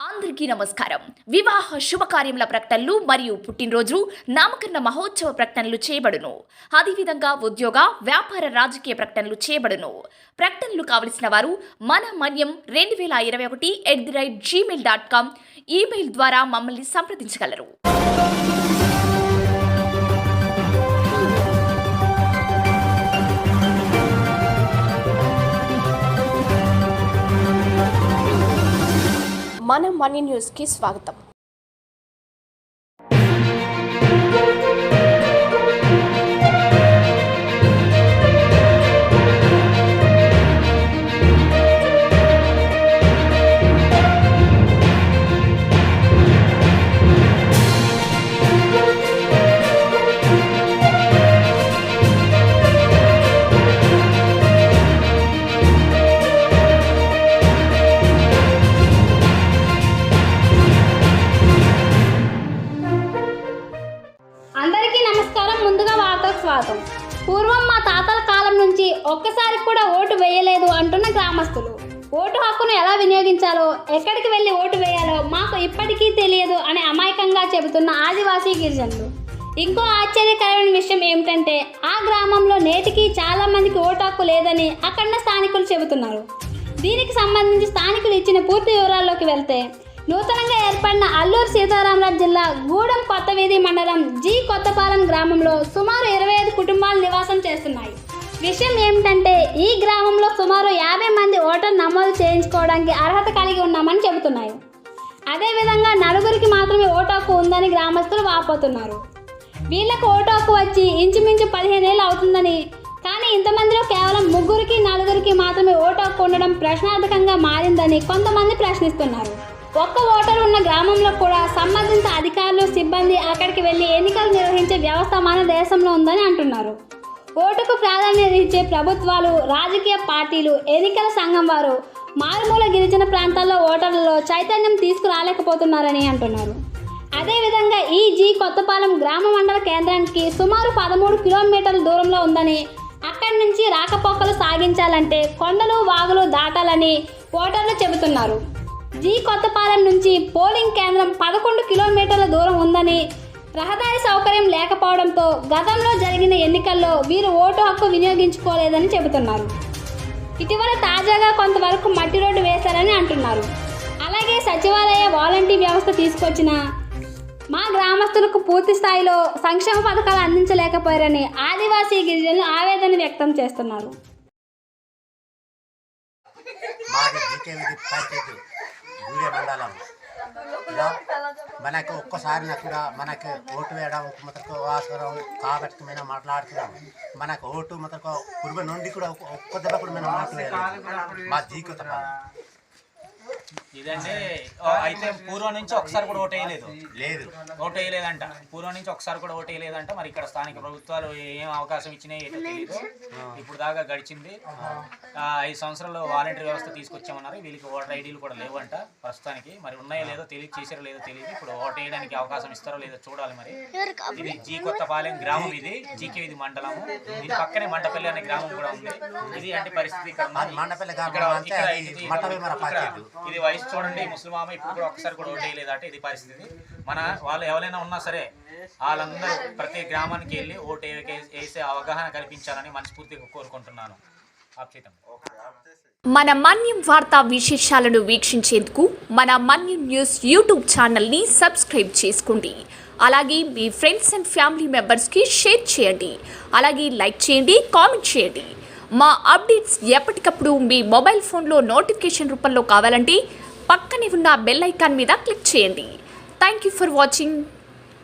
అందరికీ నమస్కారం. వివాహ శుభకార్యముల ప్రకటనలు మరియు పుట్టినరోజు నామకరణ మహోత్సవ ప్రకటనలు చేయబడును. అదేవిధంగా ఉద్యోగ వ్యాపార రాజకీయ ప్రకటనలు చేయబడును. ప్రకటనలు కావలసిన వారు మన మన్యం 2021@gmail.com ఈమెయిల్ ద్వారా మమ్మల్ని సంప్రదించగలరు. మన మనీ న్యూస్కి స్వాగతం. స్వాగతం. పూర్వం మా తాతల కాలం నుంచి ఒక్కసారి కూడా ఓటు వేయలేదు అంటున్న గ్రామస్తులు. ఓటు హక్కును ఎలా వినియోగించాలో, ఎక్కడికి వెళ్ళి ఓటు వేయాలో మాకు ఇప్పటికీ తెలియదు అని అమాయకంగా చెబుతున్న ఆదివాసీ గిరిజనులు. ఇంకో ఆశ్చర్యకరమైన విషయం ఏమిటంటే ఆ గ్రామంలో నేటికి చాలా మందికి ఓటు హక్కు లేదని అక్కడున్న స్థానికులు చెబుతున్నారు. దీనికి సంబంధించి స్థానికులు ఇచ్చిన పూర్తి వివరాల్లోకి వెళ్తే, నూతనంగా ఏర్పడిన అల్లూరు సీతారామరాజు జిల్లా గూడెం కొత్తవీధి మండలం జి కొత్తపాలెం గ్రామంలో సుమారు 25 కుటుంబాలు నివాసం చేస్తున్నాయి. విషయం ఏమిటంటే ఈ గ్రామంలో సుమారు 50 మంది ఓటర్ నమోదు చేయించుకోవడానికి అర్హత కలిగి ఉన్నామని చెబుతున్నాయి. అదేవిధంగా 4 మాత్రమే ఓటు హక్కు ఉందని గ్రామస్తులు వాపోతున్నారు. వీళ్లకు ఓటు హక్కు వచ్చి ఇంచుమించు 15 ఏళ్ళు అవుతుందని, కానీ ఇంతమందిలో కేవలం 3-4 మాత్రమే ఓటు హక్కు ఉండడం ప్రశ్నార్థకంగా మారిందని కొంతమంది ప్రశ్నిస్తున్నారు. ఒక్క ఓటరు ఉన్న గ్రామంలో కూడా సంబంధిత అధికారులు, సిబ్బంది అక్కడికి వెళ్లి ఎన్నికలు నిర్వహించే వ్యవస్థ మన దేశంలో ఉందని అంటున్నారు. ఓటుకు ప్రాధాన్యత ఇచ్చే ప్రభుత్వాలు, రాజకీయ పార్టీలు, ఎన్నికల సంఘం వారు మారుమూల గిరిజన ప్రాంతాల్లో ఓటర్లలో చైతన్యం తీసుకురాలేకపోతున్నారని అంటున్నారు. అదేవిధంగా ఈ జి కొత్తపాలెం గ్రామ మండల కేంద్రానికి సుమారు 13 కిలోమీటర్ల దూరంలో ఉందని, అక్కడి నుంచి రాకపోకలు సాగించాలంటే కొండలు, వాగులు దాటాలని ఓటర్లు చెబుతున్నారు. జి కొత్తపాలెం నుంచి పోలింగ్ కేంద్రం 11 కిలోమీటర్ల దూరం ఉందని, రహదారి సౌకర్యం లేకపోవడంతో గతంలో జరిగిన ఎన్నికల్లో వీరు ఓటు హక్కు వినియోగించుకోలేదని చెబుతున్నారు. ఇటీవల తాజాగా కొంతవరకు మట్టి రోడ్డు వేశారని అంటున్నారు. అలాగే సచివాలయ వాలంటీర్ వ్యవస్థ తీసుకొచ్చిన మా గ్రామస్తులకు పూర్తి స్థాయిలో సంక్షేమ పథకాలు అందించలేకపోయారని ఆదివాసీ గిరిజనులు ఆవేదన వ్యక్తం చేస్తున్నారు. గూడె మండలంలో మనకు ఒక్కసారి కూడా మనకు ఓటు వేయడం మనకు అవసరం కాబట్టి మేము మాట్లాడుతున్నాం. మనకు ఓటు మనకు పూర్వ నుండి కూడా ఒక్క దెబ్బ కూడా మనం ఓటు వేయాలి. మా జీవిత ఇదండి. అయితే పూర్వం నుంచి ఒకసారి కూడా ఓటు వేయలేదంట. పూర్వం నుంచి ఒకసారి కూడా ఓటు వేయలేదంట. మరి ఇక్కడ స్థానిక ప్రభుత్వాలు ఏం అవకాశం ఇచ్చినాయి ఏదో తెలియదు. ఇప్పుడు దాకా గడిచింది. 5 సంవత్సరాల్లో వాలంటీర్ వ్యవస్థ తీసుకొచ్చామన్నారు. వీళ్ళకి ఓటర్ ఐడీలు కూడా లేవంట ప్రస్తుతానికి. మరి ఉన్నాయో లేదో తెలియదు, చేసారో లేదో తెలియదు. ఇప్పుడు ఓటు వేయడానికి అవకాశం ఇస్తారో లేదో చూడాలి. మరి ఇది జి కొత్తపాలెం గ్రామం, ఇది జీకేవిధి మండలము. దీని పక్కనే మండపల్లి అనే గ్రామం కూడా ఉంది. ఇది అంటే పరిస్థితి ఇది వయసు చూడండి, ముస్లిం ఆమె ఇప్పుడు కూడా ఒక్కసారి కూడా ఓటు వేయలేదట. ఇది పరిస్థితి. మన వాళ్ళు ఎవరైనా ఉన్నా సరే వాళ్ళందరూ ప్రతి గ్రామానికి వెళ్ళి ఓటు వేసే అవగాహన కల్పించాలని మనస్ఫూర్తిగా కోరుకుంటున్నాను. మన మన్యం వార్తా విశేషాలను వీక్షించేందుకు మన మన్యం న్యూస్ యూట్యూబ్ ఛానల్ని సబ్స్క్రైబ్ చేసుకోండి. అలాగే మీ ఫ్రెండ్స్ అండ్ ఫ్యామిలీ మెంబర్స్కి షేర్ చేయండి. అలాగే లైక్ చేయండి, కామెంట్ చేయండి. మా అప్డేట్స్ ఎప్పటికప్పుడు మీ మొబైల్ ఫోన్లో నోటిఫికేషన్ రూపంలో కావాలంటే పక్కనే ఉన్న బెల్ ఐకాన్ మీద క్లిక్ చేయండి. Thank you for watching.